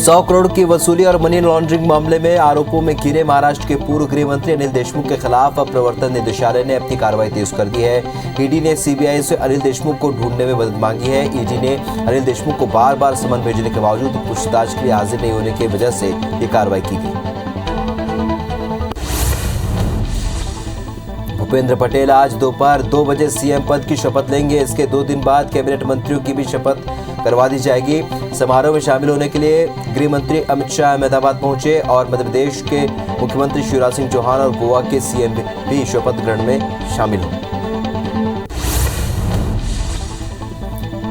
100 करोड़ की वसूली और मनी लॉन्ड्रिंग मामले में आरोपों में घिरे महाराष्ट्र के पूर्व गृह मंत्री अनिल देशमुख के खिलाफ अब प्रवर्तन निदेशालय ने अपनी कार्रवाई तेज कर दी है। ईडी ने सीबीआई से अनिल देशमुख को ढूंढने में मदद मांगी है। ईडी ने अनिल देशमुख को बार बार समन भेजने के बावजूद पूछताछ के लिए हाजिर नहीं होने की वजह से ये कार्रवाई की गई। भूपेंद्र पटेल आज दोपहर 2 बजे सीएम पद की शपथ लेंगे। इसके 2 दिन बाद कैबिनेट मंत्रियों की भी शपथ करवा दी जाएगी। समारोह में शामिल होने के लिए गृह मंत्री अमित शाह अहमदाबाद पहुंचे और मध्य प्रदेश के मुख्यमंत्री शिवराज सिंह चौहान और गोवा के सीएम भी शपथ ग्रहण में शामिल होंगे।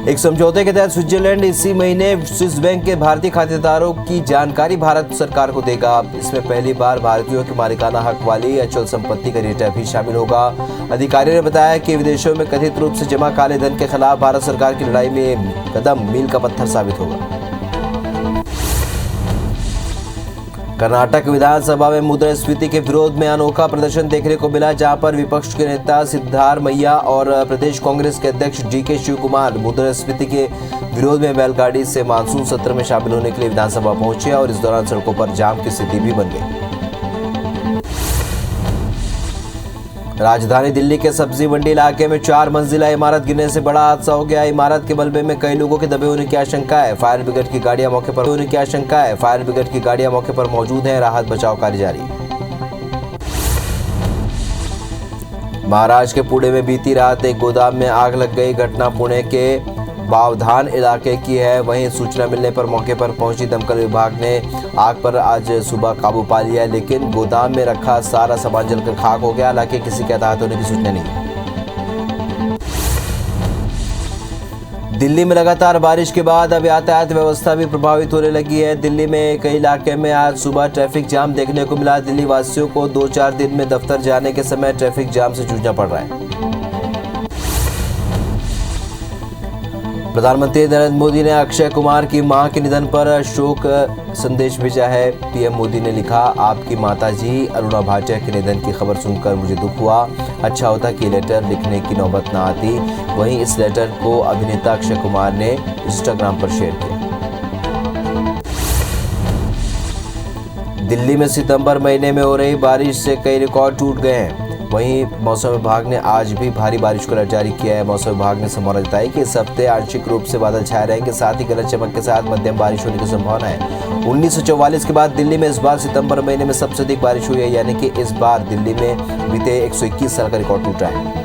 एक समझौते के तहत स्विट्जरलैंड इसी महीने स्विस बैंक के भारतीय खातेदारों की जानकारी भारत सरकार को देगा। इसमें पहली बार भारतीयों की मालिकाना हक वाली अचल संपत्ति का डेटा भी शामिल होगा। अधिकारियों ने बताया कि विदेशों में कथित रूप से जमा काले धन के खिलाफ भारत सरकार की लड़ाई में कदम मील का पत्थर साबित होगा। कर्नाटक विधानसभा में मुद्रास्फीति के विरोध में अनोखा प्रदर्शन देखने को मिला, जहां पर विपक्ष के नेता सिद्धारमैया और प्रदेश कांग्रेस के अध्यक्ष डीके शिवकुमार मुद्रास्फीति के विरोध में बैलगाड़ी से मानसून सत्र में शामिल होने के लिए विधानसभा पहुंचे और इस दौरान सड़कों पर जाम की स्थिति भी बन गई। राजधानी दिल्ली के सब्जी मंडी इलाके में 4 मंजिला इमारत गिरने से बड़ा हादसा हो गया। इमारत के मलबे में कई लोगों के दबे होने की आशंका है। फायर ब्रिगेड की गाड़ियां मौके पर मौजूद हैं। राहत बचाव कार्य जारी। महाराष्ट्र के पुणे में बीती रात एक गोदाम में आग लग गई। घटना पुणे के बावधान इलाके की है। वहीं सूचना मिलने पर मौके पर पहुंची दमकल विभाग ने आग पर आज सुबह काबू पा लिया, लेकिन गोदाम में रखा सारा सामान जलकर खाक हो गया। हालांकि किसी के हताहत होने की सूचना नहीं है। दिल्ली में लगातार बारिश के बाद अब यातायात व्यवस्था भी प्रभावित होने लगी है। दिल्ली में कई इलाके में आज सुबह ट्रैफिक जाम देखने को मिला। दिल्ली वासियों को 2-4 दिन में दफ्तर जाने के समय ट्रैफिक जाम से जूझना पड़ रहा है। प्रधानमंत्री नरेंद्र मोदी ने अक्षय कुमार की मां के निधन पर शोक संदेश भेजा है। पीएम मोदी ने लिखा, आपकी माताजी अरुणा भाटिया के निधन की खबर सुनकर मुझे दुख हुआ। अच्छा होता कि लेटर लिखने की नौबत ना आती। वहीं इस लेटर को अभिनेता अक्षय कुमार ने इंस्टाग्राम पर शेयर किया। दिल्ली में सितंबर महीने में हो रही बारिश से कई रिकॉर्ड टूट गए हैं। वहीं मौसम विभाग ने आज भी भारी बारिश को अलर्ट जारी किया है। मौसम विभाग ने संभावना जताई कि इस हफ्ते आंशिक रूप से बादल छाए रहेंगे, साथ ही गरज चमक के साथ मध्यम बारिश होने की संभावना है। 1944 के बाद दिल्ली में इस बार सितंबर महीने में सबसे अधिक बारिश हुई है, यानी कि इस बार दिल्ली में बीते 121 साल का रिकॉर्ड टूटा है।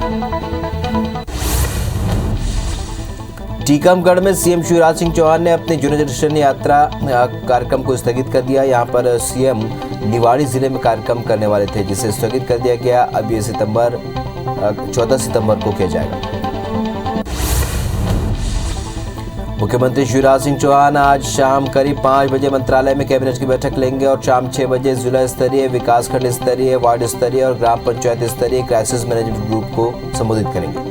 टीकमगढ़ में सीएम शिवराज सिंह चौहान ने अपनी जनदर्शन यात्रा कार्यक्रम को स्थगित कर दिया। यहां पर सीएम निवाड़ी जिले में कार्यक्रम करने वाले थे, जिसे स्थगित कर दिया गया। अब ये 14 सितंबर को किया जाएगा। मुख्यमंत्री शिवराज सिंह चौहान आज शाम करीब 5 बजे मंत्रालय में कैबिनेट की बैठक लेंगे और शाम 6 बजे जिला स्तरीय, विकासखंड स्तरीय, वार्ड स्तरीय और ग्राम पंचायत स्तरीय क्राइसिस मैनेजमेंट ग्रुप को संबोधित करेंगे।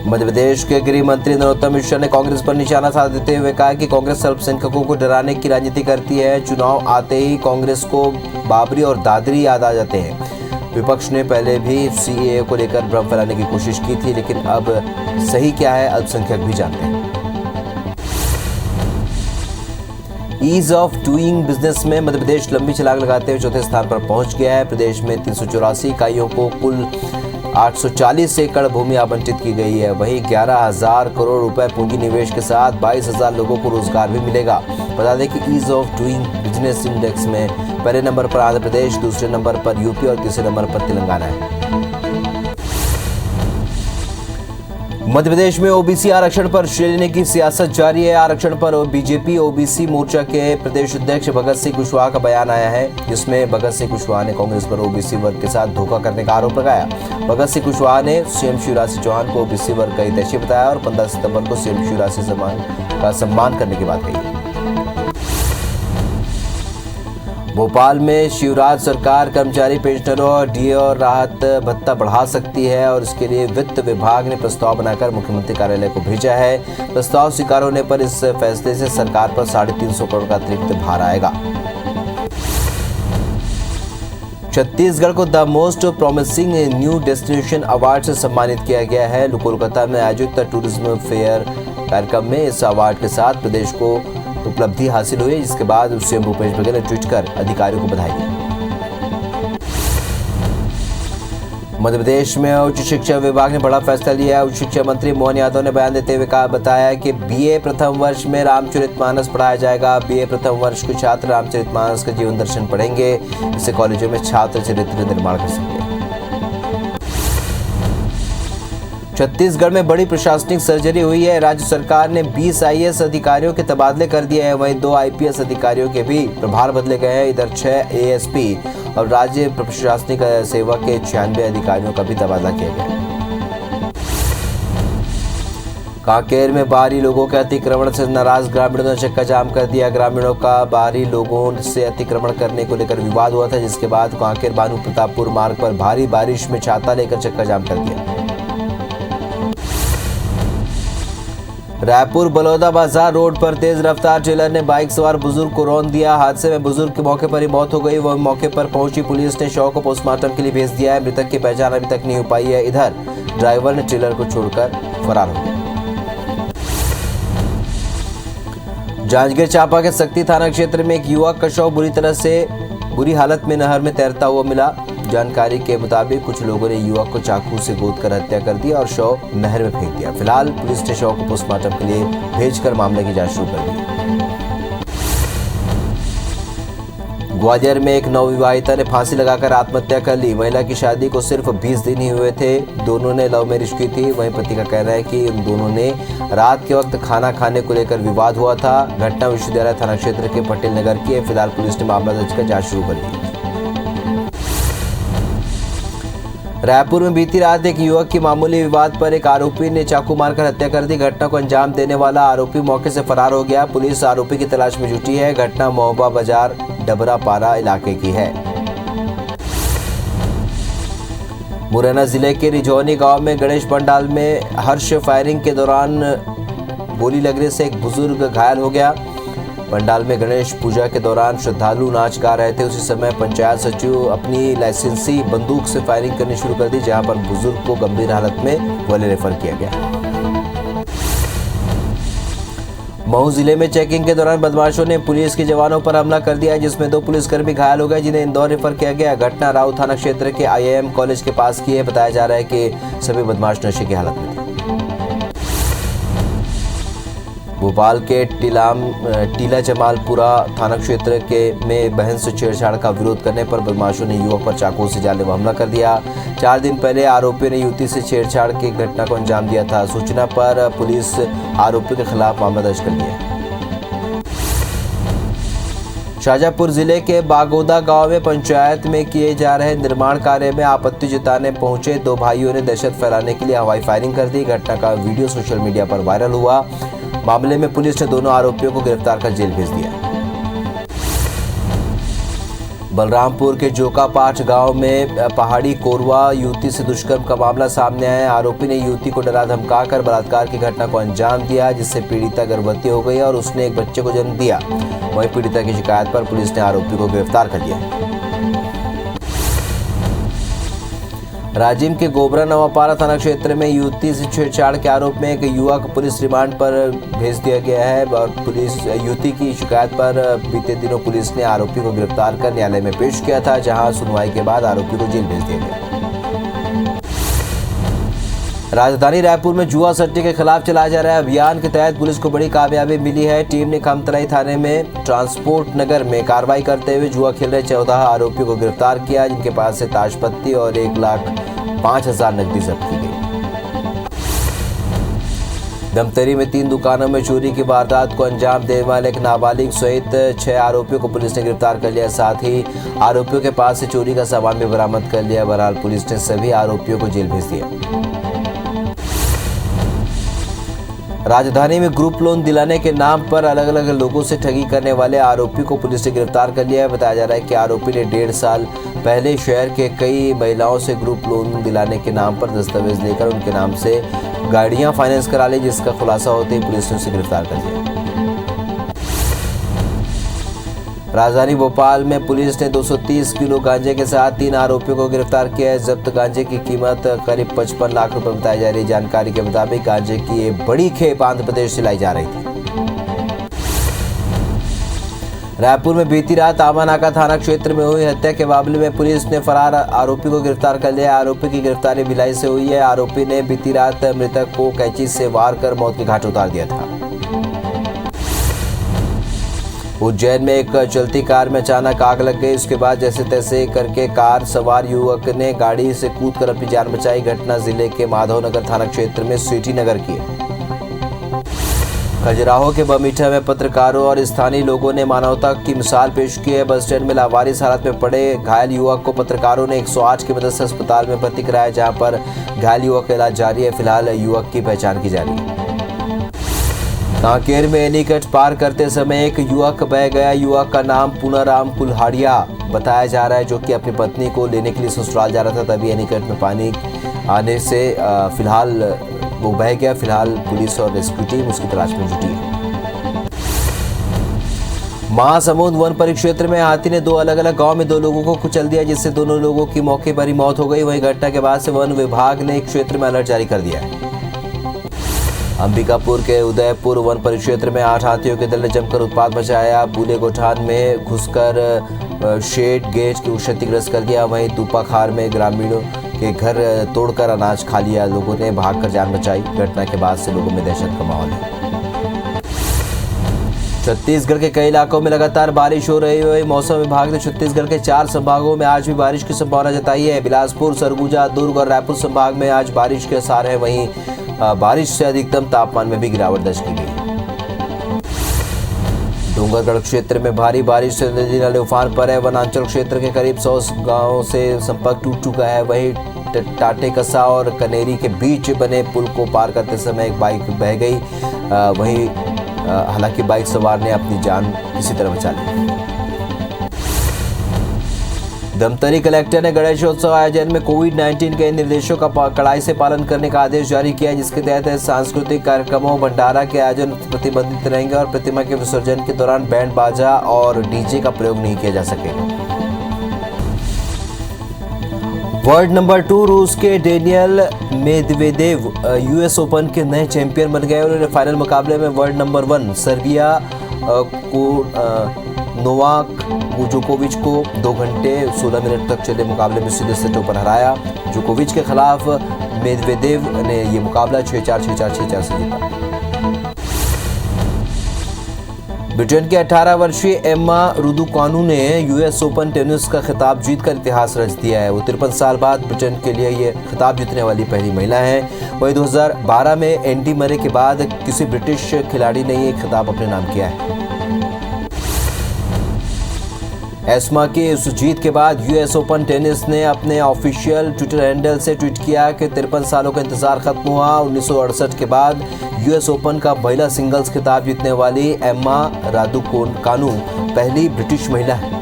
मध्य प्रदेश के गृह मंत्री नरोत्तम मिश्रा ने कांग्रेस पर निशाना साधते हुए कहा कि कांग्रेस अल्पसंख्यकों को डराने की राजनीति करती है। चुनाव आते ही कांग्रेस को बाबरी और दादरी याद आ जाते हैं। विपक्ष ने पहले भी सीएए को लेकर भ्रम फैलाने की कोशिश की थी, लेकिन अब सही क्या है अल्पसंख्यक भी जानते हैं। ईज ऑफ डूइंग बिजनेस में मध्य प्रदेश लंबी छलांग लगाते हुए 4थे स्थान पर पहुंच गया है। प्रदेश में 384 इकाइयों को कुल 840 एकड़ भूमि आवंटित की गई है। वहीं 11,000 करोड़ रुपए पूंजी निवेश के साथ 22,000 लोगों को रोजगार भी मिलेगा। बता दें कि ease of doing business index में पहले नंबर पर आंध्र प्रदेश, दूसरे नंबर पर यूपी और तीसरे नंबर पर तेलंगाना है। मध्य प्रदेश में ओबीसी आरक्षण पर श्रेय लेने की सियासत जारी है। आरक्षण पर बीजेपी ओबीसी मोर्चा के प्रदेश अध्यक्ष भगत सिंह कुशवाहा का बयान आया है, जिसमें भगत सिंह कुशवाहा ने कांग्रेस पर ओबीसी वर्ग के साथ धोखा करने का आरोप लगाया। भगत सिंह कुशवाहा ने सीएम शिवराज सिंह चौहान को ओबीसी वर्ग का हितैषी बताया और 15 सितंबर को सीएम शिवराज सिंह का सम्मान करने की बात कही। भोपाल में शिवराज सरकार कर्मचारी पेंशनरों और डीए और राहत भत्ता बढ़ा सकती है और इसके लिए वित्त विभाग ने प्रस्ताव बनाकर मुख्यमंत्री कार्यालय को भेजा है। प्रस्ताव स्वीकार होने पर इस फैसले से सरकार पर 350 करोड़ का अतिरिक्त भार आएगा। छत्तीसगढ़ को the most promising new destination award से सम्मानित किया गया है। कोलकाता में आयोजित टूरिज्म फेयर कार्यक्रम में इस अवार्ड के साथ प्रदेश को उपलब्धि हासिल हुई, जिसके बाद सीएम भूपेश बघेल ने ट्वीट कर अधिकारियों को बधाई दी। मध्य प्रदेश में उच्च शिक्षा विभाग ने बड़ा फैसला लिया है। उच्च शिक्षा मंत्री मोहन यादव ने बयान देते हुए बताया कि बीए प्रथम वर्ष में रामचरितमानस पढ़ाया जाएगा। बीए प्रथम वर्ष के छात्र रामचरितमानस का जीवन दर्शन पढ़ेंगे। इससे कॉलेजों में छात्र चरित्र निर्माण कर सकेंगे। छत्तीसगढ़ में बड़ी प्रशासनिक सर्जरी हुई है। राज्य सरकार ने 20 आईएएस अधिकारियों के तबादले कर दिए हैं। वहीं 2 आईपीएस अधिकारियों के भी प्रभार बदले गए हैं। इधर 6 एएसपी और राज्य प्रशासनिक सेवा के 96 अधिकारियों का भी तबादला किया गया। कांकेर में बाहरी लोगों के अतिक्रमण से नाराज ग्रामीणों ने चक्का जाम कर दिया। ग्रामीणों का बाहरी लोगों से अतिक्रमण करने को लेकर विवाद हुआ था, जिसके बाद कांकेर भानु प्रतापपुर मार्ग पर भारी बारिश में छाता लेकर चक्का जाम कर दिया। रायपुर बलौदा बाजार रोड पर तेज रफ्तार ट्रेलर ने बाइक सवार बुजुर्ग को रौंद दिया। हादसे में बुजुर्ग के मौके पर ही मौत हो गई। वह मौके पर पहुंची पुलिस ने शव को पोस्टमार्टम के लिए भेज दिया है। मृतक की पहचान अभी तक नहीं हो पाई है। इधर ड्राइवर ने ट्रेलर को छोड़कर फरार हो गया। जांजगीर चांपा के सक्ती थाना क्षेत्र में एक युवक का शव बुरी हालत में नहर में तैरता हुआ मिला। जानकारी के मुताबिक कुछ लोगों ने युवक को चाकू से गोदकर हत्या कर दिया और शव नहर में फेंक दिया। फिलहाल पुलिस ने शव को पोस्टमार्टम के लिए भेजकर मामले की जांच शुरू कर दी। ग्वालियर में एक नवविवाहिता ने फांसी लगाकर आत्महत्या कर ली। महिला की शादी को सिर्फ 20 दिन ही हुए थे। दोनों ने लव मैरिज की थी। वहीं पति का कहना है कि उन दोनों ने रात के वक्त खाना खाने को लेकर विवाद हुआ था। घटना विश्वविद्यालय थाना क्षेत्र के पटेल नगर की है। फिलहाल पुलिस ने मामला दर्ज कर जांच शुरू कर दी। रायपुर में बीती रात एक युवक की मामूली विवाद पर एक आरोपी ने चाकू मारकर हत्या कर दी। घटना को अंजाम देने वाला आरोपी मौके से फरार हो गया। पुलिस आरोपी की तलाश में जुटी है। घटना महोबा बाजार डबरापारा इलाके की है। मुरैना जिले के रिझौनी गांव में गणेश पंडाल में हर्ष फायरिंग के दौरान गोली लगने से एक बुजुर्ग घायल हो गया। पंडाल में गणेश पूजा के दौरान श्रद्धालु नाच गा रहे थे। उसी समय पंचायत सचिव अपनी लाइसेंसी बंदूक से फायरिंग करनी शुरू कर दी, जहां पर बुजुर्ग को गंभीर हालत में ग्वालियर रेफर किया गया। मऊ जिले में चेकिंग के दौरान बदमाशों ने पुलिस के जवानों पर हमला कर दिया, जिसमें 2 पुलिसकर्मी घायल हो गए, जिन्हें इंदौर रेफर किया गया। घटना राउ थाना क्षेत्र के IIM कॉलेज के पास की है। बताया जा रहा है कि सभी बदमाश नशे की हालत में थे। भोपाल के टीला जमालपुरा थाना क्षेत्र में बहन से छेड़छाड़ का विरोध करने पर बदमाशों ने युवक पर चाकू से जानलेवा हमला कर दिया। 4 दिन पहले आरोपियों ने युवती से छेड़छाड़ की घटना को अंजाम दिया था। सूचना पर पुलिस आरोपी के खिलाफ मामला दर्ज कर लिया। शाजापुर जिले के बागोदा गांव में पंचायत में किए जा रहे निर्माण कार्य में आपत्ति जताने पहुंचे 2 भाइयों ने दहशत फैलाने के लिए हवाई फायरिंग कर दी। घटना का वीडियो सोशल मीडिया पर वायरल हुआ। मामले में पुलिस ने दोनों आरोपियों को गिरफ्तार कर जेल भेज दिया। बलरामपुर के जोकापाठ गांव में पहाड़ी कोरवा युवती से दुष्कर्म का मामला सामने आया है। आरोपी ने युवती को डरा धमकाकर बलात्कार की घटना को अंजाम दिया, जिससे पीड़िता गर्भवती हो गई और उसने एक बच्चे को जन्म दिया। वहीं पीड़िता की शिकायत पर पुलिस ने आरोपी को गिरफ्तार कर लिया। राजिम के गोबरा नवापारा थाना क्षेत्र में युवती से छेड़छाड़ के आरोप में एक युवक पुलिस रिमांड पर भेज दिया गया है और पुलिस युवती की शिकायत पर बीते दिनों पुलिस ने आरोपी को गिरफ्तार कर न्यायालय में पेश किया था, जहां सुनवाई के बाद आरोपी को जेल भेज दिया गया। राजधानी रायपुर में जुआ सट्टे के खिलाफ चलाए जा रहे अभियान के तहत पुलिस को बड़ी कामयाबी मिली है। टीम ने खमतराई थाने में ट्रांसपोर्ट नगर में कार्रवाई करते हुए जुआ खेल रहे 14 आरोपियों को गिरफ्तार किया, जिनके पास से ताशपत्ती और 1,05,000 नकदी जब्त की गई। धमतरी में 3 दुकानों में चोरी की वारदात को अंजाम देने वाले एक नाबालिग सहित 6 आरोपियों को पुलिस ने गिरफ्तार कर लिया। साथ ही आरोपियों के पास से चोरी का सामान भी बरामद कर लिया। बहरहाल पुलिस ने सभी आरोपियों को जेल भेज दिया। राजधानी में ग्रुप लोन दिलाने के नाम पर अलग अलग लोगों से ठगी करने वाले आरोपी को पुलिस ने गिरफ्तार कर लिया है। बताया जा रहा है कि आरोपी ने 1.5 साल पहले शहर के कई महिलाओं से ग्रुप लोन दिलाने के नाम पर दस्तावेज लेकर उनके नाम से गाड़ियां फाइनेंस करा ली, जिसका खुलासा होते ही पुलिस ने उसे गिरफ्तार कर लिया। राजधानी भोपाल में पुलिस ने 230 किलो गांजे के साथ 3 आरोपियों को गिरफ्तार किया है। जब्त गांजे की कीमत करीब 55 लाख रुपए बताई जा रही है। जानकारी के मुताबिक गांजे की ये बड़ी खेप आंध्र प्रदेश से लाई जा रही थी। रायपुर में बीती रात आवानाका थाना क्षेत्र में हुई हत्या के मामले में पुलिस ने फरार आरोपी को गिरफ्तार कर लिया। आरोपी की गिरफ्तारी भिलाई से हुई है। आरोपी ने बीती रात मृतक को कैंची से वार कर मौत के घाट उतार दिया था। उज्जैन में एक चलती कार में अचानक आग लग गई। उसके बाद जैसे तैसे करके कार सवार युवक ने गाड़ी से कूदकर अपनी जान बचाई। घटना जिले के माधवनगर थाना क्षेत्र में सिटी नगर की है। खजुराहो के बमीठा में पत्रकारों और स्थानीय लोगों ने मानवता की मिसाल पेश की है। बस स्टैंड में लावारिस हालत में पड़े घायल युवक को पत्रकारों ने 108 की मदद से अस्पताल में भर्ती कराया, जहां पर घायल युवक का इलाज जारी है। फिलहाल युवक की पहचान की जा रही है। कांकेर में एनीकट पार करते समय एक युवक बह गया। युवक का नाम पूनाराम कुल्हाड़िया बताया जा रहा है, जो कि अपनी पत्नी को लेने के लिए ससुराल जा रहा था। तभी एनीकट में पानी आने से फिलहाल वो बह गया। फिलहाल पुलिस और रेस्क्यू टीम उसकी तलाश में जुटी है। महासमुंद वन परिक्षेत्र में हाथी ने 2 अलग अलग गांव में 2 लोगों को कुचल दिया, जिससे दोनों लोगों की मौके पर ही मौत हो गई। वहीं घटना के बाद से वन विभाग ने क्षेत्र में अलर्ट जारी कर दिया है। अंबिकापुर के उदयपुर वन परिक्षेत्र में 8 हाथियों के दल ने जमकर उत्पात मचाया। बूले गोठान में घुसकर शेड गेट को क्षतिग्रस्त कर दिया। वहीं दूपाखार में ग्रामीणों के घर तोड़कर अनाज खा लिया। लोगों ने भागकर जान बचाई। घटना के बाद से लोगों में दहशत का माहौल है। छत्तीसगढ़ के कई इलाकों में लगातार बारिश हो रही है। मौसम विभाग ने छत्तीसगढ़ के 4 संभागों में आज भी बारिश की संभावना जताई है। बिलासपुर, सरगुजा, दुर्ग और रायपुर संभाग में आज बारिश के आसार है। वहीं बारिश से अधिकतम तापमान में भी गिरावट दर्ज की गई। डूंगरगढ़ क्षेत्र में भारी बारिश से नदी नाले उफान पर है। वनांचल क्षेत्र के करीब 100 गांवों से संपर्क टूट चुका है। वहीं टाटेकसा और कनेरी के बीच बने पुल को पार करते समय एक बाइक बह गई। वहीं हालांकि बाइक सवार ने अपनी जान किसी तरह बचा ली। धमतरी कलेक्टर ने गणेशोत्सव आयोजन में कोविड-19 के निर्देशों का कड़ाई से पालन करने का आदेश जारी किया, जिसके तहत सांस्कृतिक कार्यक्रमों भंडारा के आयोजन प्रतिबंधित रहेंगे और प्रतिमा के विसर्जन के दौरान बैंड बाजा और डीजे का प्रयोग नहीं किया जा सकेगा। वर्ल्ड नंबर 2 रूस के डेनियल मेदवेदेव यूएस ओपन के नए चैंपियन बन गए। उन्होंने फाइनल मुकाबले में वर्ल्ड नंबर 1 सर्बिया को नोवाक जोकोविच को 2 घंटे 16 मिनट तक चले मुकाबले में सीधे सेटों पर हराया। जोकोविच के खिलाफ मेदवेदेव ने ये मुकाबला 6-4, 6-4, 6-4 से जीता। ब्रिटेन के 18 वर्षीय एम्मा रुदुकानु ने यूएस ओपन टेनिस का खिताब जीतकर इतिहास रच दिया है। वो 53 साल बाद ब्रिटेन के लिए ये खिताब जीतने वाली पहली महिला है। वही 2012 में एंडी मरे के बाद किसी ब्रिटिश खिलाड़ी ने ये खिताब अपने नाम किया है। एस्मा की इस जीत के बाद यूएस ओपन टेनिस ने अपने ऑफिशियल ट्विटर हैंडल से ट्वीट किया कि 53 सालों का इंतजार खत्म हुआ। 1968 के बाद यूएस ओपन का महिला सिंगल्स खिताब जीतने वाली एम्मा रादुकानु पहली ब्रिटिश महिला है।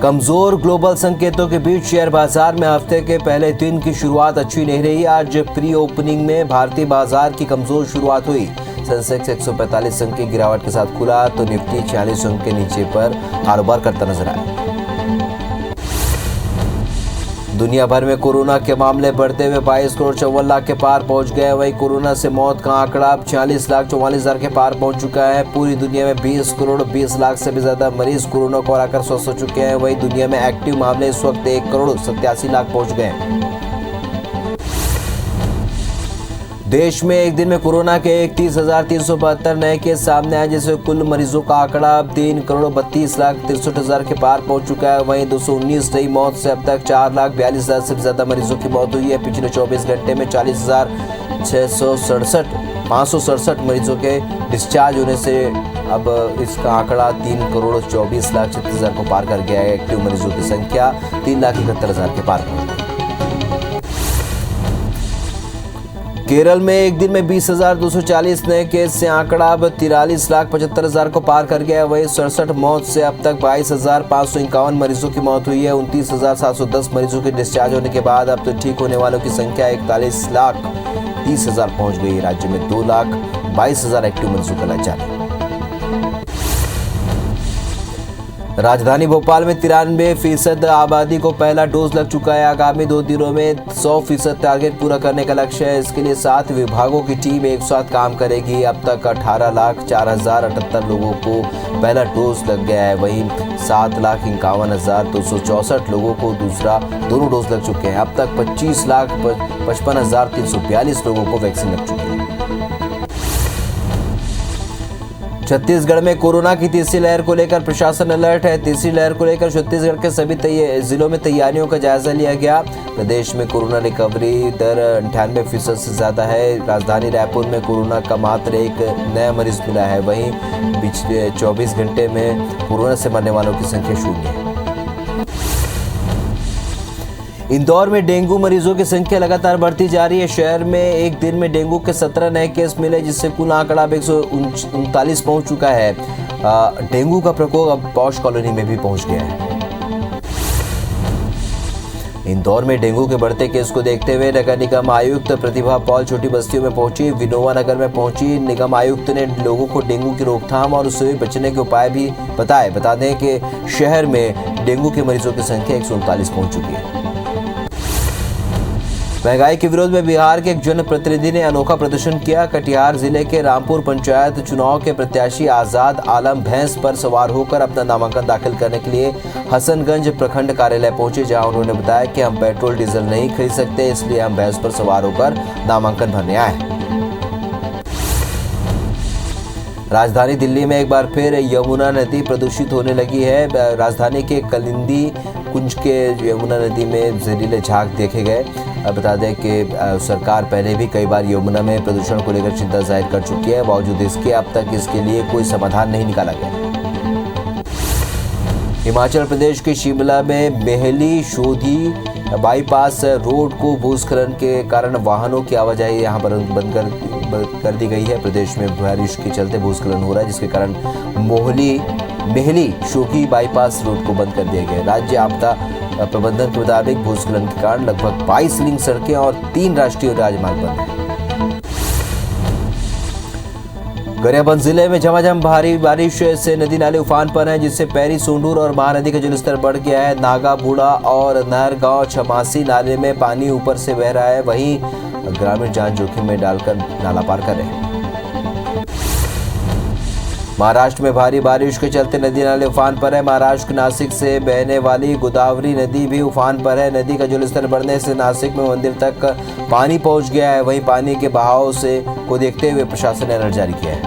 कमजोर ग्लोबल संकेतों के बीच शेयर बाजार में हफ्ते के पहले दिन की शुरुआत अच्छी नहीं रही। आज प्री ओपनिंग में भारतीय बाजार की कमजोर शुरुआत हुई। सेंसेक्स 145 अंक की गिरावट के साथ खुला तो निफ्टी 46 अंक के नीचे पर कारोबार करता नजर आया। दुनिया भर में कोरोना के मामले बढ़ते हुए 22 करोड़ 54 लाख के पार पहुंच गए। वहीं कोरोना से मौत का आंकड़ा अब 46,44,000 के पार पहुंच चुका है। पूरी दुनिया में 20 करोड़ 20 लाख से भी ज्यादा मरीज कोरोना को हराकर स्वस्थ हो चुके हैं। वहीं दुनिया में एक्टिव मामले इस वक्त 1 करोड़ 87 लाख पहुंच गए हैं। देश में एक दिन में कोरोना के 31,372 नए केस सामने आए, जिससे कुल मरीजों का आंकड़ा अब 3 करोड़ 32 लाख 63,000 के पार पहुंच चुका है। वहीं 219 नई मौत से अब तक 4,42,000 से ज्यादा मरीजों की मौत हुई है। पिछले 24 घंटे में 40,567 मरीजों के डिस्चार्ज होने से अब इसका आंकड़ा 3 करोड़ 24 लाख 36,000 को पार कर गया है। एक्टिव मरीजों की संख्या 3,71,000 के पार पहुंच गई। केरल में एक दिन में 20,240 नए केस से आंकड़ा अब 43,75,000 को पार कर गया है। वहीं 67 मौत से अब तक 22,551 मरीजों की मौत हुई है। 29,710 मरीजों के डिस्चार्ज होने के बाद अब तो ठीक होने वालों की संख्या 41,30,000 पहुंच गई। राज्य में 2,22,000 एक्टिव मरीजों का इलाज जारी। राजधानी भोपाल में 93% आबादी को पहला डोज लग चुका है। आगामी 2 दिनों में 100% टारगेट पूरा करने का लक्ष्य है। इसके लिए 7 विभागों की टीम एक साथ काम करेगी। अब तक 18,04,078 लोगों को पहला डोज लग गया है। वहीं 7,51,264 लोगों को दोनों डोज लग चुके हैं। अब तक 25,55,342 लोगों को वैक्सीन लग चुकी है। छत्तीसगढ़ में कोरोना की तीसरी लहर को लेकर प्रशासन अलर्ट है। तीसरी लहर को लेकर छत्तीसगढ़ के सभी जिलों में तैयारियों का जायजा लिया गया। प्रदेश में कोरोना रिकवरी दर 98% से ज्यादा है। राजधानी रायपुर में कोरोना का मात्र एक नया मरीज मिला है। वहीं पिछले 24 घंटे में कोरोना से मरने वालों की संख्या 0 है। इंदौर में डेंगू मरीजों की संख्या लगातार बढ़ती जा रही है। शहर में एक दिन में डेंगू के 17 नए केस मिले, जिससे कुल आंकड़ा 139 पहुंच चुका है। डेंगू का प्रकोप अब पॉश कॉलोनी में भी पहुंच गया है। इंदौर में डेंगू के बढ़ते केस को देखते हुए नगर निगम आयुक्त प्रतिभा पॉल छोटी बस्तियों में पहुंची। विनोबा नगर में पहुंची निगम आयुक्त ने लोगों को डेंगू की रोकथाम और उससे बचने के उपाय भी बताए। बता दें कि शहर में डेंगू के मरीजों की संख्या 139 पहुंच चुकी है। महंगाई के विरोध में बिहार के एक जनप्रतिनिधि ने अनोखा प्रदर्शन किया। कटिहार जिले के रामपुर पंचायत चुनाव के प्रत्याशी आजाद आलम भैंस पर सवार होकर अपना नामांकन दाखिल करने के लिए हसनगंज प्रखंड कार्यालय पहुंचे, जहां उन्होंने बताया कि हम पेट्रोल डीजल नहीं खरीद सकते, इसलिए हम भैंस पर सवार होकर नामांकन भरने आए। राजधानी दिल्ली में एक बार फिर यमुना नदी प्रदूषित होने लगी है। राजधानी के कलिंदी कुंज के यमुना नदी में जहरीले झाग देखे गए। बता दें कि सरकार पहले भी कई बार यमुना में प्रदूषण को लेकर चिंता जाहिर कर चुकी है। बावजूद इसके अब तक इसके लिए कोई समाधान नहीं निकाला गया। हिमाचल प्रदेश के शिमला में मेहली शोधी बाईपास रोड को भूस्खलन के कारण वाहनों की आवाजाही यहां पर बंद कर दी गई है। प्रदेश में बारिश के चलते भूस्खलन हो रहा है, जिसके कारण मेहली शोधी बाईपास रोड को बंद कर दिया गया। राज्य आपदा प्रबंधन के मुताबिक भूस्खलन के कारण लगभग 22 लिंक सड़कें और 3 राष्ट्रीय राजमार्ग बंद हैं। गरियाबंद जिले में झमाझम भारी बारिश से नदी नाले उफान पर हैं, जिससे पैरी सोंडूर और महानदी का जलस्तर बढ़ गया है। नागा बूढ़ा और नहर गांव छमासी नाले में पानी ऊपर से बह रहा है। वहीं ग्रामीण जान जोखिम में डालकर नाला पार कर रहे हैं। महाराष्ट्र में भारी बारिश के चलते नदी नाले उफान पर है। महाराष्ट्र के नासिक से बहने वाली गोदावरी नदी भी उफान पर है। नदी का जलस्तर बढ़ने से नासिक में मंदिर तक पानी पहुंच गया है। वहीं पानी के बहाव को देखते हुए प्रशासन ने अलर्ट जारी किया है।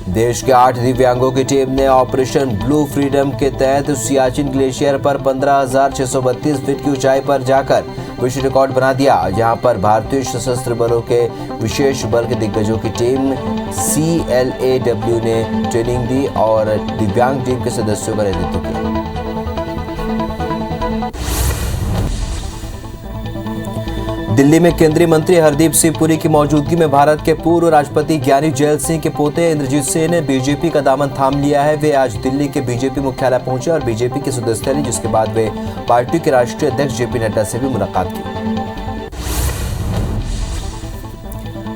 देश के 8 दिव्यांगों की टीम ने ऑपरेशन ब्लू फ्रीडम के तहत सियाचिन ग्लेशियर पर 15,632 फीट की ऊंचाई पर जाकर विश्व रिकॉर्ड बना दिया, जहां पर भारतीय सशस्त्र बलों के विशेष बल के दिग्गजों की टीम CLAW ने ट्रेनिंग दी और दिव्यांग टीम के सदस्यों का नेतृत्व किया। दिल्ली में केंद्रीय मंत्री हरदीप सिंह पुरी की मौजूदगी में भारत के पूर्व राष्ट्रपति ज्ञानी जैल सिंह के पोते इंद्रजीत सिंह ने बीजेपी का दामन थाम लिया है। वे आज दिल्ली के बीजेपी मुख्यालय पहुंचे और बीजेपी की सदस्यता ली, जिसके बाद वे पार्टी के राष्ट्रीय अध्यक्ष JP नड्डा से भी मुलाकात की।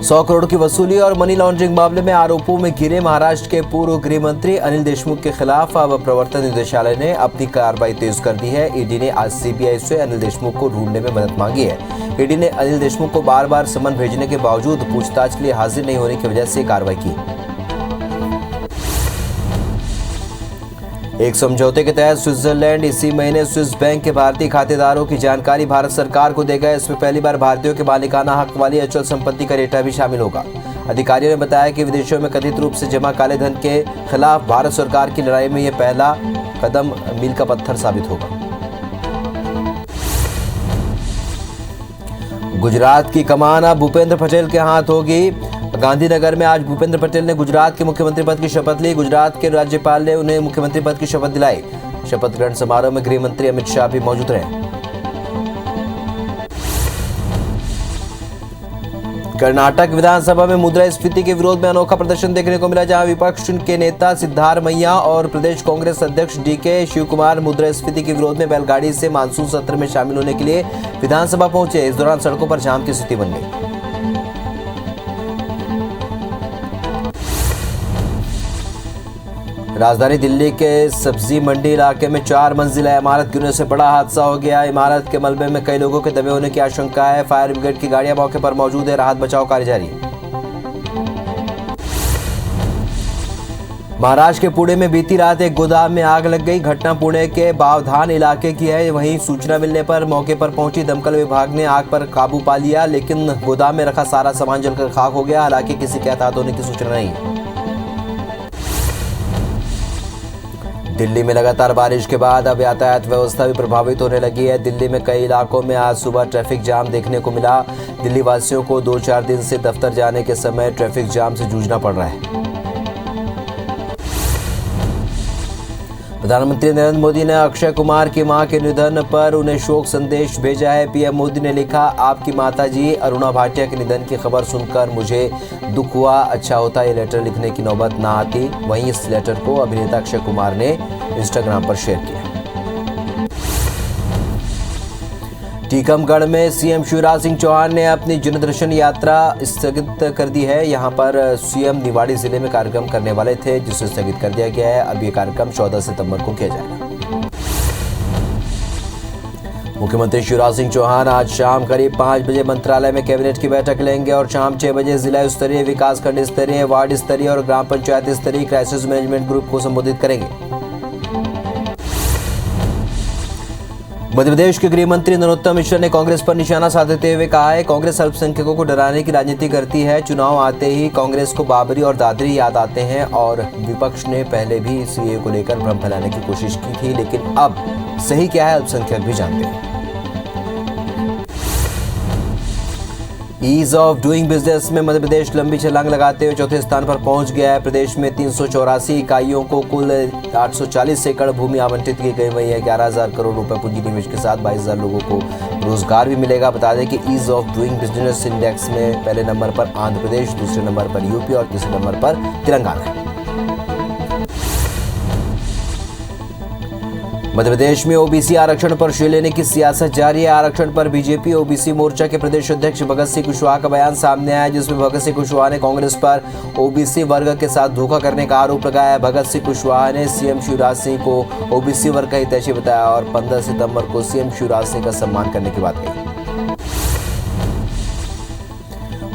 100 करोड़ की वसूली और मनी लॉन्ड्रिंग मामले में आरोपों में घिरे महाराष्ट्र के पूर्व गृह मंत्री अनिल देशमुख के खिलाफ अब प्रवर्तन निदेशालय ने अपनी कार्रवाई तेज कर दी है। ईडी ने आज CBI से अनिल देशमुख को ढूंढने में मदद मांगी है। ईडी ने अनिल देशमुख को बार बार समन भेजने के बावजूद पूछताछ के लिए हाजिर नहीं होने की वजह से कार्रवाई की। एक समझौते के तहत स्विट्जरलैंड इसी महीने स्विस बैंक के भारतीय खातेदारों की जानकारी भारत सरकार को देगा। इसमें पहली बार भारतीयों के मालिकाना हक वाली अचल संपत्ति का डेटा भी शामिल होगा। अधिकारियों ने बताया कि विदेशों में कथित रूप से जमा काले धन के खिलाफ भारत सरकार की लड़ाई में यह पहला कदम मील का पत्थर साबित होगा। गुजरात की कमान अब भूपेंद्र पटेल के हाथ होगी। गांधीनगर में आज भूपेंद्र पटेल ने गुजरात के मुख्यमंत्री पद की शपथ ली। गुजरात के राज्यपाल ने उन्हें मुख्यमंत्री पद की शपथ दिलाई। शपथ ग्रहण समारोह में गृह मंत्री अमित शाह भी मौजूद रहे। कर्नाटक विधानसभा में मुद्रास्फीति के विरोध में अनोखा प्रदर्शन देखने को मिला, जहां विपक्ष के नेता सिद्धारमैया और प्रदेश कांग्रेस अध्यक्ष DK शिवकुमार मुद्रास्फीति के विरोध में बैलगाड़ी से मानसून सत्र में शामिल होने के लिए विधानसभा पहुंचे। इस दौरान सड़कों पर जाम की स्थिति बन गई। राजधानी दिल्ली के सब्जी मंडी इलाके में 4 मंजिला इमारत गिरने से बड़ा हादसा हो गया। इमारत के मलबे में कई लोगों के दबे होने की आशंका है। फायर ब्रिगेड की गाड़ियां मौके पर मौजूद है। राहत बचाव कार्य जारी है। महाराष्ट्र के पुणे में बीती रात एक गोदाम में आग लग गई। घटना पुणे के बावधान इलाके की है। वहीं सूचना मिलने पर मौके पर पहुंची दमकल विभाग ने आग पर काबू पा लिया, लेकिन गोदाम में रखा सारा सामान जलकर खाक हो गया। हालांकि किसी के हताहत होने की सूचना नहीं। दिल्ली में लगातार बारिश के बाद अब यातायात व्यवस्था भी प्रभावित होने लगी है। दिल्ली में कई इलाकों में आज सुबह ट्रैफिक जाम देखने को मिला। दिल्ली वासियों को 2-4 दिन से दफ्तर जाने के समय ट्रैफिक जाम से जूझना पड़ रहा है। प्रधानमंत्री नरेंद्र मोदी ने अक्षय कुमार की मां के निधन पर उन्हें शोक संदेश भेजा है। पीएम मोदी ने लिखा, आपकी माताजी अरुणा भाटिया के निधन की खबर सुनकर मुझे दुख हुआ। अच्छा होता ये लेटर लिखने की नौबत ना आती। वहीं इस लेटर को अभिनेता अक्षय कुमार ने इंस्टाग्राम पर शेयर किया। टीकमगढ़ में सीएम शिवराज सिंह चौहान ने अपनी जनदर्शन यात्रा स्थगित कर दी है। यहां पर सीएम निवाड़ी जिले में कार्यक्रम करने वाले थे, जिसे स्थगित कर दिया गया है। अब ये कार्यक्रम 14 सितंबर को किया जाएगा। मुख्यमंत्री शिवराज सिंह चौहान आज शाम करीब 5 बजे मंत्रालय में कैबिनेट की बैठक लेंगे और शाम 6 बजे जिला स्तरीय, विकासखंड स्तरीय, वार्ड स्तरीय और ग्राम पंचायत स्तरीय क्राइसिस मैनेजमेंट ग्रुप को संबोधित करेंगे। मध्य प्रदेश के गृह मंत्री नरोत्तम मिश्रा ने कांग्रेस पर निशाना साधते हुए कहा है, कांग्रेस अल्पसंख्यकों को डराने की राजनीति करती है। चुनाव आते ही कांग्रेस को बाबरी और दादरी याद आते हैं और विपक्ष ने पहले भी सीए को लेकर भ्रम फैलाने की कोशिश की थी, लेकिन अब सही क्या है अल्पसंख्यक भी जानते हैं। ईज ऑफ डूइंग बिजनेस में मध्य प्रदेश लंबी छलांग लगाते हुए चौथे स्थान पर पहुंच गया है। प्रदेश में 384 इकाइयों को कुल 840 एकड़ भूमि आवंटित की गई। वही है 11,000 करोड़ रुपए पूंजी निवेश के साथ 22,000 लोगों को रोजगार भी मिलेगा। बता दें कि ease of doing business index में पहले नंबर पर आंध्र प्रदेश, दूसरे नंबर पर यूपी और तीसरे नंबर पर तेलंगाना है। मध्य प्रदेश में ओबीसी आरक्षण पर श्रेय लेने की सियासत जारी है। आरक्षण पर बीजेपी ओबीसी मोर्चा के प्रदेश अध्यक्ष भगत सिंह कुशवाहा का बयान सामने आया, जिसमें भगत सिंह कुशवाहा ने कांग्रेस पर ओबीसी वर्ग के साथ धोखा करने का आरोप लगाया। भगत सिंह कुशवाहा ने सीएम शिवराज सिंह को ओबीसी वर्ग का हितैषी बताया और 15 सितंबर को सीएम शिवराज सिंह का सम्मान करने की बात कही।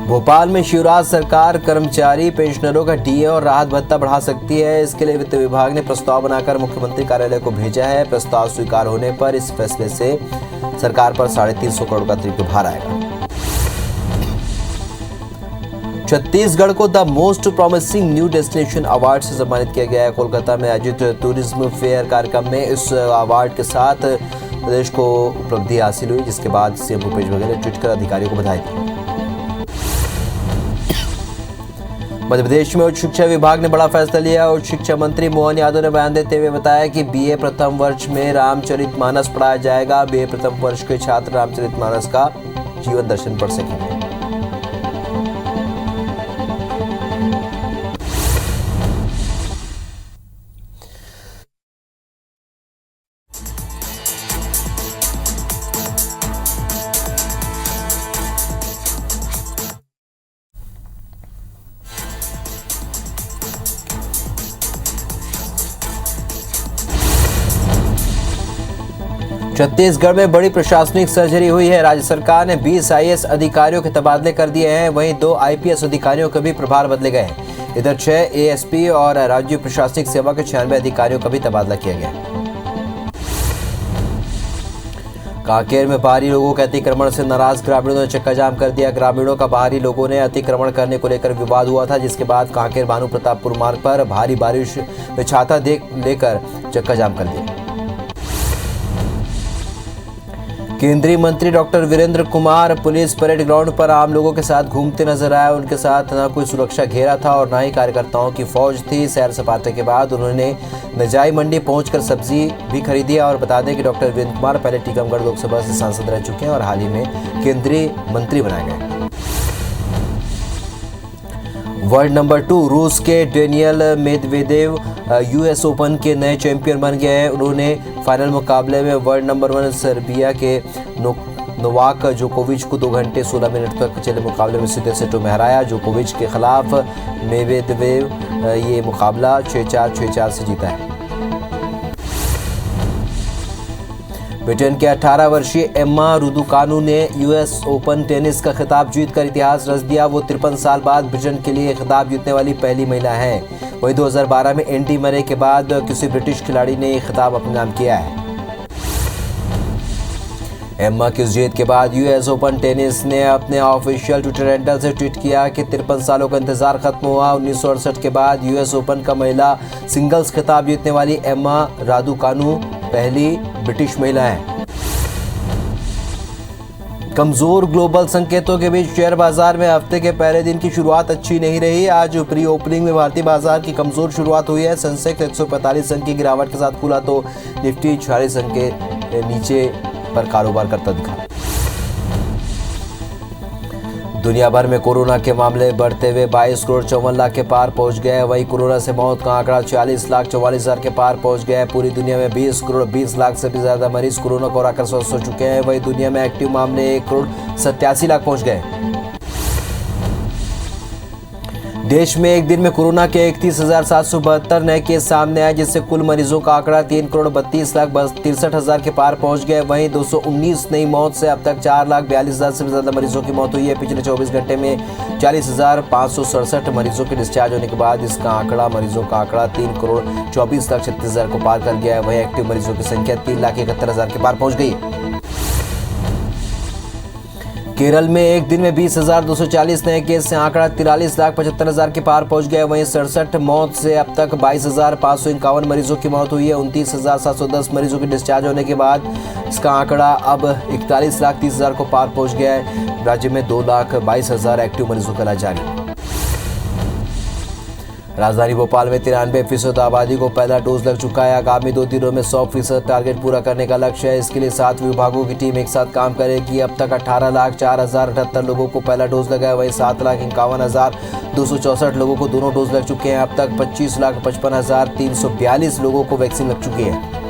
भोपाल में शिवराज सरकार कर्मचारी पेंशनरों का डीए और राहत भत्ता बढ़ा सकती है। इसके लिए वित्त विभाग ने प्रस्ताव बनाकर मुख्यमंत्री कार्यालय को भेजा है। प्रस्ताव स्वीकार होने पर इस फैसले से सरकार पर 350 करोड़ का अतिरिक्त भार आएगा। छत्तीसगढ़ को the most promising new destination award से सम्मानित किया गया है। कोलकाता में आयोजित टूरिज्म फेयर कार्यक्रम में इस अवार्ड के साथ प्रदेश को उपलब्धि हासिल हुई, जिसके बाद सीएम भूपेश बघेल ने ट्वीट कर अधिकारियों को बधाई दी। मध्य प्रदेश में उच्च शिक्षा विभाग ने बड़ा फैसला लिया। उच्च शिक्षा मंत्री मोहन यादव ने बयान देते हुए बताया कि बीए प्रथम वर्ष में रामचरितमानस पढ़ाया जाएगा। बीए प्रथम वर्ष के छात्र रामचरितमानस का जीवन दर्शन पढ़ सकेंगे। छत्तीसगढ़ में बड़ी प्रशासनिक सर्जरी हुई है। राज्य सरकार ने 20 आईएएस अधिकारियों के तबादले कर दिए हैं। वहीं 2 आईपीएस अधिकारियों के भी प्रभार बदले गए हैं। इधर 6 एएसपी और राज्य प्रशासनिक सेवा के 96 अधिकारियों का भी तबादला किया गया। कांकेर में बाहरी लोगों के अतिक्रमण से नाराज ग्रामीणों ने चक्का जाम कर दिया। ग्रामीणों का बाहरी लोगों ने अतिक्रमण करने को लेकर विवाद हुआ था, जिसके बाद कांकेर भानु प्रतापपुर मार्ग पर भारी बारिश में छाता लेकर चक्का जाम कर दिया। केंद्रीय मंत्री doctor Virendra Kumar police parade ground पर आम लोगों के साथ घूमते नजर आए। उनके साथ न कोई सुरक्षा घेरा था और न ही कार्यकर्ताओं की फौज थी। सैर सपाटे के बाद उन्होंने नजाई मंडी पहुंचकर सब्जी भी खरीदी। और बता दें कि डॉक्टर वीरेंद्र कुमार पहले टीकमगढ़ लोकसभा से सांसद रह चुके हैं और हाल ही में केंद्रीय मंत्री बनाए गए। वर्ल्ड नंबर 2 रूस के डेनियल मेदवेदेव यूएस ओपन के नए चैंपियन बन गए हैं। उन्होंने फाइनल मुकाबले में वर्ल्ड नंबर 1 सर्बिया के नोवाक जोकोविच को 2 घंटे 16 मिनट तक चले मुकाबले में सीधे सेटों में हराया। जोकोविच के खिलाफ मेवेदेव ये मुकाबला 6-4, 6-4 से जीता है। ब्रिटेन के 18 वर्षीय एम्मा रुदुकानु ने यूएस ओपन टेनिस का खिताब जीतकर इतिहास रच दिया। वो 53 साल बाद ब्रिटेन के लिए खिताब जीतने वाली पहली महिला है। वहीं 2012 में एंडी मरे के बाद किसी ब्रिटिश खिलाड़ी ने यह खिताब अपने नाम किया है। एम्मा की जीत के बाद यूएस ओपन टेनिस ने अपने ऑफिशियल ट्विटर हैंडल से ट्वीट किया कि 53 सालों का इंतजार खत्म हुआ। 1968 के बाद यूएस ओपन का महिला सिंगल्स खिताब जीतने वाली एम्मा रादुकानु पहली ब्रिटिश महिला है। कमजोर ग्लोबल संकेतों के बीच शेयर बाजार में हफ्ते के पहले दिन की शुरुआत अच्छी नहीं रही। आज प्री ओपनिंग में भारतीय बाजार की कमजोर शुरुआत हुई है। सेंसेक्स 145 अंक की गिरावट के साथ खुला तो निफ्टी 46 अंक के नीचे पर कारोबार करता दिखा। दुनिया भर में कोरोना के मामले बढ़ते हुए 22 करोड़ 54 लाख के पार पहुंच गए। वहीं कोरोना से मौत का आंकड़ा 40,44,000 के पार पहुंच गया है। पूरी दुनिया में 20 करोड़ 20 लाख से भी ज्यादा मरीज कोरोना को हराकर स्वस्थ हो चुके हैं। वहीं दुनिया में एक्टिव मामले 1 करोड़ 87 लाख पहुंच गए। देश में एक दिन में कोरोना के 31,772 नए केस सामने आए, जिससे कुल मरीजों का आंकड़ा 3 करोड़ 32 लाख 63,000 के पार पहुंच गए। वहीं 219 नई मौत से अब तक 4,42,000 से भी ज्यादा मरीजों की मौत हुई है। पिछले 24 घंटे में 40,567 मरीजों के डिस्चार्ज होने के बाद मरीजों का आंकड़ा 3 करोड़ 24 लाख 36,000 को पार कर गया है। वहीं एक्टिव मरीजों की संख्या 3,71,000 के पार पहुंच गई है। केरल में एक दिन में 20,240 नए केस से आंकड़ा 43,75,000 के पार पहुंच गया। वहीं 67 मौत से अब तक 22,551 मरीजों की मौत हुई है। 29,710 मरीजों के डिस्चार्ज होने के बाद इसका आंकड़ा अब 41,30,000 को पार पहुंच गया है। राज्य में 2,22,000 एक्टिव मरीजों का इलाज जारी है। राजधानी भोपाल में 93% आबादी को पहला डोज लग चुका है। आगामी 2 दिनों में 100% टारगेट पूरा करने का लक्ष्य है। इसके लिए 7 विभागों की टीम एक साथ काम करेगी। अब तक 18,04,078 लोगों को पहला डोज लगा है। वहीं 7,51,264 लोगों को दोनों डोज लग चुके हैं। अब तक 25,55,342 लोगों को वैक्सीन लग चुकी है।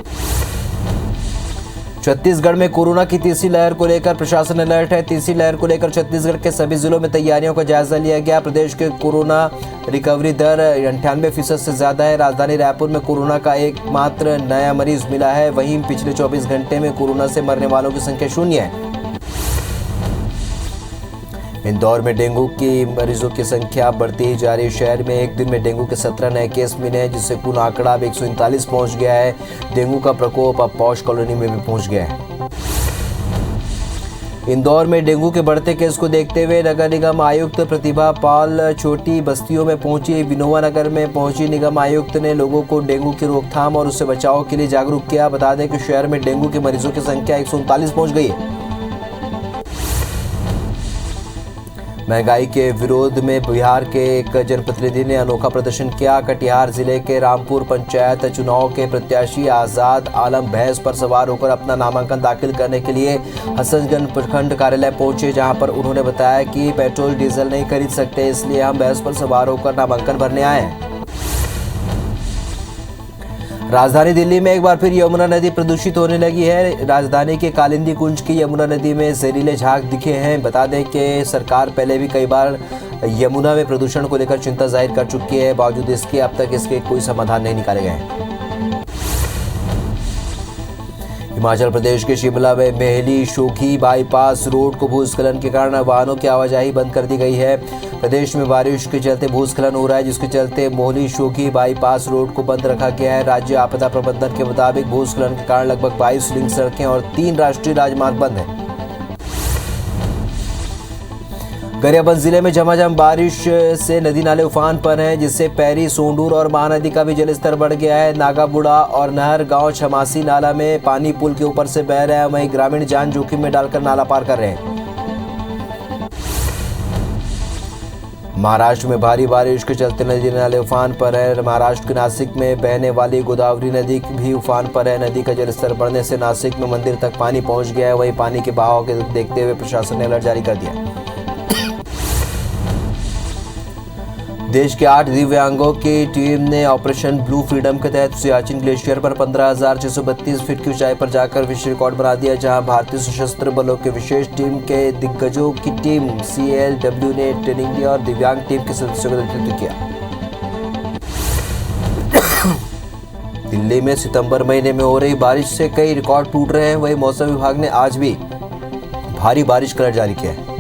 छत्तीसगढ़ में कोरोना की तीसरी लहर को लेकर प्रशासन अलर्ट है। तीसरी लहर को लेकर छत्तीसगढ़ के सभी जिलों में तैयारियों का जायजा लिया गया। प्रदेश के कोरोना रिकवरी दर 98% से ज्यादा है। राजधानी रायपुर में कोरोना का एकमात्र नया मरीज मिला है। वहीं पिछले 24 घंटे में कोरोना से मरने वालों की संख्या 0 है। इंदौर में डेंगू की मरीजों की संख्या बढ़ती ही जा रही है। शहर में एक दिन में डेंगू के 17 नए केस मिले हैं, जिससे कुल आंकड़ा अब 139 पहुंच गया है। डेंगू का प्रकोप अब पॉश कॉलोनी में भी पहुंच गया है। इंदौर में डेंगू के बढ़ते केस को देखते हुए नगर निगम आयुक्त प्रतिभा पाल छोटी बस्तियों में पहुंची। विनोबा नगर में पहुंची निगम आयुक्त ने लोगों को डेंगू की रोकथाम और उससे बचाव के लिए जागरूक किया। बता दें कि शहर में डेंगू के मरीजों की संख्या 139 पहुंच गई है। महंगाई के विरोध में बिहार के एक जनप्रतिनिधि ने अनोखा प्रदर्शन किया। कटिहार जिले के रामपुर पंचायत चुनाव के प्रत्याशी आजाद आलम भैंस पर सवार होकर अपना नामांकन दाखिल करने के लिए हसनगंज प्रखंड कार्यालय पहुंचे, जहां पर उन्होंने बताया कि पेट्रोल डीजल नहीं खरीद सकते, इसलिए हम भैंस पर सवार होकर नामांकन भरने आए हैं। राजधानी दिल्ली में एक बार फिर यमुना नदी प्रदूषित होने लगी है। राजधानी के कालिंदी कुंज की यमुना नदी में जहरीले झाग दिखे हैं। बता दें कि सरकार पहले भी कई बार यमुना में प्रदूषण को लेकर चिंता जाहिर कर चुकी है। बावजूद इसके अब तक इसके कोई समाधान नहीं निकाले गए हैं। हिमाचल प्रदेश के शिमला में मेहली शोखी बाईपास रोड को भूस्खलन के कारण वाहनों की आवाजाही बंद कर दी गई है। प्रदेश में बारिश के चलते भूस्खलन हो रहा है, जिसके चलते मोहली शोखी बाईपास रोड को बंद रखा गया है। राज्य आपदा प्रबंधन के मुताबिक भूस्खलन के कारण लगभग 22 लिंक सड़कें और 3 राष्ट्रीय राजमार्ग बंद हैं। गरियाबंद जिले में झमाझम बारिश से नदी नाले उफान पर हैं, जिससे पैरी, सोंडूर और महानदी का भी जलस्तर बढ़ गया है। नागाबुड़ा और नहर गांव छमासी नाला में पानी पुल के ऊपर से बह रहा है। वहीं ग्रामीण जान जोखिम में डालकर नाला पार कर रहे हैं। महाराष्ट्र में भारी बारिश के चलते नदी नाले उफान पर है। महाराष्ट्र के नासिक में बहने वाली गोदावरी नदी भी उफान पर है। नदी का जलस्तर बढ़ने से नासिक में मंदिर तक पानी पहुंच गया है। वहीं पानी के बहाव के देखते हुए प्रशासन ने अलर्ट जारी कर दिया। देश के 8 दिव्यांगों की टीम ने ऑपरेशन ब्लू फ्रीडम के तहत सियाचिन ग्लेशियर पर 15,632 फीट की ऊंचाई पर जाकर विश्व रिकॉर्ड बना दिया, जहां भारतीय सशस्त्र बलों के विशेष टीम के दिग्गजों की टीम CLW ने ट्रेनिंग दी और दिव्यांग टीम के सदस्यों का नेतृत्व किया। दिल्ली में सितंबर महीने में हो रही बारिश से कई रिकॉर्ड टूट रहे हैं। वहीं मौसम विभाग ने आज भी भारी बारिश का अलर्ट जारी किया है।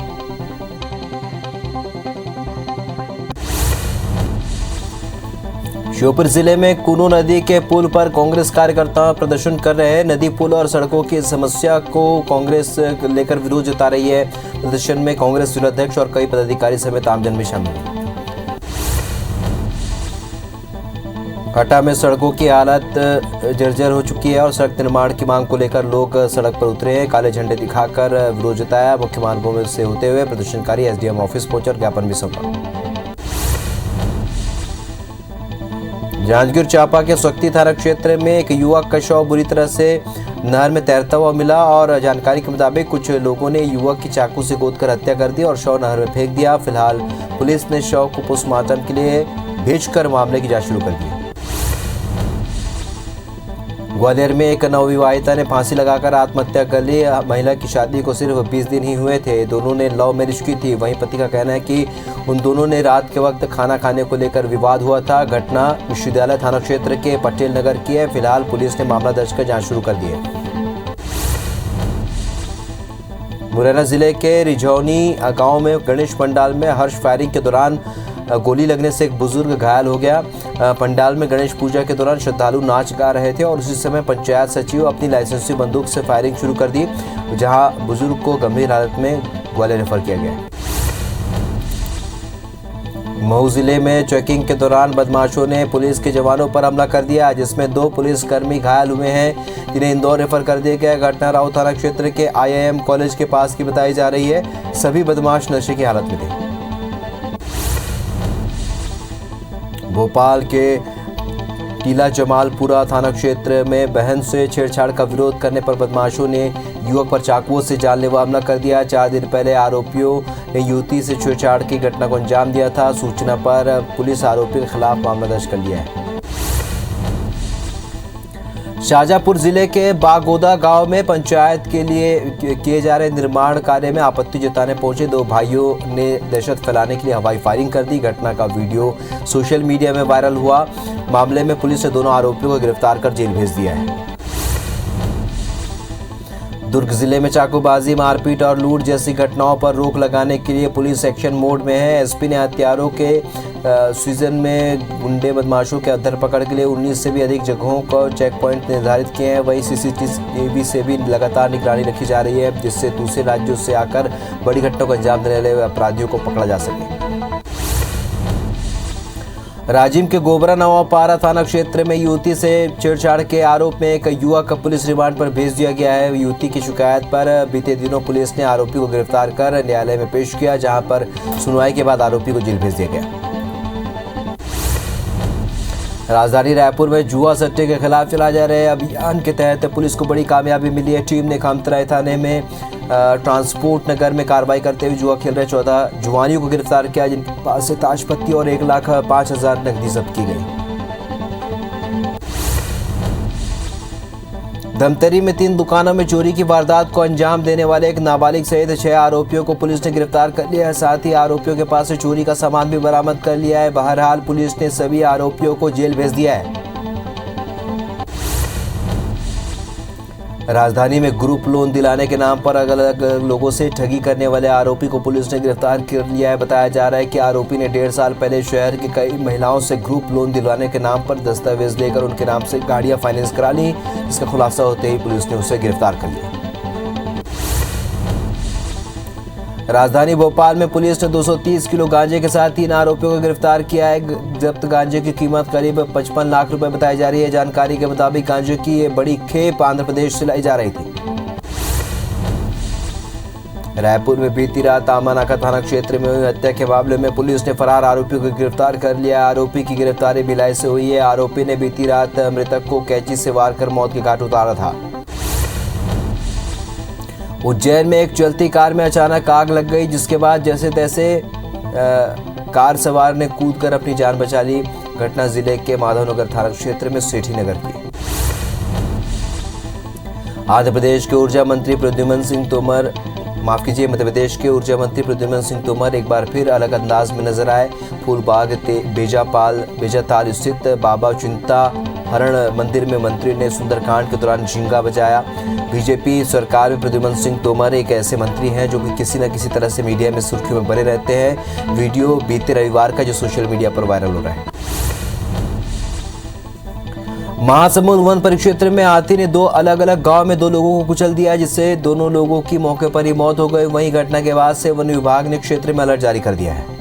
श्योपुर जिले में कूनो नदी के पुल पर कांग्रेस कार्यकर्ता प्रदर्शन कर रहे हैं। नदी, पुल और सड़कों की समस्या को कांग्रेस लेकर विरोध जता रही है। प्रदर्शन में कांग्रेस जिलाध्यक्ष और कई पदाधिकारी समेत आमजन भी शामिल हैं। हटा में सड़कों की हालत जर्जर हो चुकी है और सड़क निर्माण की मांग को लेकर लोग सड़क पर उतरे हैं। काले झंडे दिखाकर विरोध जताया। मुख्य मार्गों में से होते हुए प्रदर्शनकारी SDM ऑफिस पहुंचे और ज्ञापन भी सौंपा। जांजगीर चांपा के स्वक्ति थाना क्षेत्र में एक युवक का शव बुरी तरह से नहर में तैरता हुआ मिला और जानकारी के मुताबिक कुछ लोगों ने युवक की चाकू से गोदकर हत्या कर दी और शव नहर में फेंक दिया। फिलहाल पुलिस ने शव को पोस्टमार्टम के लिए भेजकर मामले की जांच शुरू कर दी। ग्वालियर में एक नवविवाहिता ने फांसी लगाकर आत्महत्या कर ली। महिला की शादी को सिर्फ 20 दिन ही हुए थे। दोनों ने लव मैरिज की थी। वहीं पति का कहना है कि उन दोनों ने रात के वक्त खाना खाने को लेकर विवाद हुआ था। घटना विश्वविद्यालय थाना क्षेत्र के पटेल नगर की है। फिलहाल पुलिस ने मामला दर्ज कर जांच शुरू कर दी है। मुरैना जिले के रिझौनी गांव में गणेश पंडाल में हर्ष फायरिंग के दौरान गोली लगने से एक बुजुर्ग घायल हो गया। पंडाल में गणेश पूजा के दौरान श्रद्धालु नाच गा रहे थे और उसी समय पंचायत सचिव अपनी लाइसेंसी बंदूक से फायरिंग शुरू कर दी, जहां बुजुर्ग को गंभीर हालत में ग्वालियर रेफर किया गया। मऊ जिले में चेकिंग के दौरान बदमाशों ने पुलिस के जवानों पर हमला कर दिया, जिसमें 2 पुलिसकर्मी घायल हुए हैं, जिन्हें इंदौर रेफर कर दिया गया। घटना राव थाना क्षेत्र के IIM कॉलेज के पास की बताई जा रही है। सभी बदमाश नशे की हालत में थे। भोपाल के टीला जमालपुरा थाना क्षेत्र में बहन से छेड़छाड़ का विरोध करने पर बदमाशों ने युवक पर चाकुओं से जानलेवा हमला कर दिया। 4 दिन पहले आरोपियों ने युवती से छेड़छाड़ की घटना को अंजाम दिया था। सूचना पर पुलिस आरोपी के खिलाफ मामला दर्ज कर लिया है। शाजापुर जिले के बागोदा गांव में पंचायत के लिए किए जा रहे निर्माण कार्य में आपत्ति जताने पहुंचे 2 भाइयों ने दहशत फैलाने के लिए हवाई फायरिंग कर दी। घटना का वीडियो सोशल मीडिया में वायरल हुआ। मामले में पुलिस ने दोनों आरोपियों को गिरफ्तार कर जेल भेज दिया है। दुर्ग जिले में चाकूबाजी, मारपीट और लूट जैसी घटनाओं पर रोक लगाने के लिए पुलिस एक्शन मोड में है। एसपी ने हथियारों के सीजन में गुंडे बदमाशों के धरपकड़ के लिए 19 से भी अधिक जगहों को चेक पॉइंट निर्धारित किए हैं। वहीं CCTV से भी लगातार निगरानी रखी जा रही है, जिससे दूसरे राज्यों से आकर बड़ी घटनाओं को अंजाम देने वाले अपराधियों को पकड़ा जा सके। राजिम के गोबरा नवापारा थाना क्षेत्र में युवती से छेड़छाड़ के आरोप में एक युवक पुलिस रिमांड पर भेज दिया गया है। युवती की शिकायत पर बीते दिनों पुलिस ने आरोपी को गिरफ्तार कर न्यायालय में पेश किया, जहां पर सुनवाई के बाद आरोपी को जेल भेज दिया गया। राजधानी रायपुर में जुआ सट्टे के खिलाफ चलाए जा रहे अभियान के तहत पुलिस को बड़ी कामयाबी मिली है। टीम ने खामतराई थाने में ट्रांसपोर्ट नगर में कार्रवाई करते हुए जुआ खेल रहे 14 जुआनियों को गिरफ्तार किया, जिनके पास से ताशपत्ती और 1,05,000 नकदी जब्त की गई। धमतरी में 3 दुकानों में चोरी की वारदात को अंजाम देने वाले एक नाबालिग सहित 6 आरोपियों को पुलिस ने गिरफ्तार कर लिया है। साथ ही आरोपियों के पास से चोरी का सामान भी बरामद कर लिया है। बहरहाल पुलिस ने सभी आरोपियों को जेल भेज दिया है। राजधानी में ग्रुप लोन दिलाने के नाम पर अलग अलग लोगों से ठगी करने वाले आरोपी को पुलिस ने गिरफ्तार कर लिया है। बताया जा रहा है कि आरोपी ने 1.5 साल पहले शहर की कई महिलाओं से ग्रुप लोन दिलवाने के नाम पर दस्तावेज लेकर उनके नाम से गाड़ियां फाइनेंस करा ली, जिसका खुलासा होते ही पुलिस ने उसे गिरफ्तार कर लिया। राजधानी भोपाल में पुलिस ने 230 किलो गांजे के साथ 3 आरोपियों को गिरफ्तार किया है। जब्त गांजे की कीमत करीब 55 लाख रुपए बताई जा रही है। जानकारी के मुताबिक गांजे की ये बड़ी खेप आंध्र प्रदेश से लाई जा रही थी। रायपुर में बीती रात आमानाका थाना क्षेत्र में हुई हत्या के मामले में पुलिस ने फरार आरोपियों को गिरफ्तार कर लिया। आरोपी की गिरफ्तारी भिलाई से हुई है। आरोपी ने बीती रात मृतक को कैंची से वार कर मौत के घाट उतारा था। उज्जैन में एक चलती कार में अचानक आग लग गई, जिसके बाद जैसे तैसे कार सवार ने कूदकर अपनी जान बचा ली। घटना जिले के माधवनगर थाना क्षेत्र में सेठी नगर की। आंध्र प्रदेश के ऊर्जा मंत्री प्रद्युम्न सिंह तोमर मध्य प्रदेश के ऊर्जा मंत्री प्रद्युम्न सिंह तोमर एक बार फिर अलग अंदाज में नजर आए। फूलबाग बेजाताल स्थित बाबा चिंता हरण मंदिर में मंत्री ने सुंदरकांड के दौरान झींगा बजाया। बीजेपी सरकार में प्रद्युम्न सिंह तोमर एक ऐसे मंत्री हैं जो कि किसी न किसी तरह से मीडिया में सुर्खियों में बने रहते हैं। वीडियो बीते रविवार का जो सोशल मीडिया पर वायरल हो रहा है। महासमुंद वन परिक्षेत्र में हाथी ने 2 अलग-अलग गांव में 2 लोगों को कुचल दिया, जिससे दोनों लोगों की मौके पर ही मौत हो गई। वहीं घटना के बाद से वन विभाग ने क्षेत्र में अलर्ट जारी कर दिया है।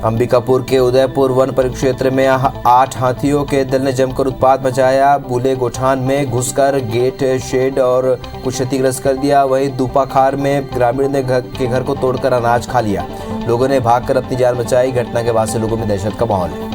अंबिकापुर के उदयपुर वन परिक्षेत्र में 8 हाथियों के दल ने जमकर उत्पात मचाया। बुले गोठान में घुसकर गेट, शेड और कुछ क्षतिग्रस्त कर दिया। वहीं दूपाखार में ग्रामीण ने घर को तोड़कर अनाज खा लिया। लोगों ने भागकर अपनी जान बचाई। घटना के बाद से लोगों में दहशत का माहौल है।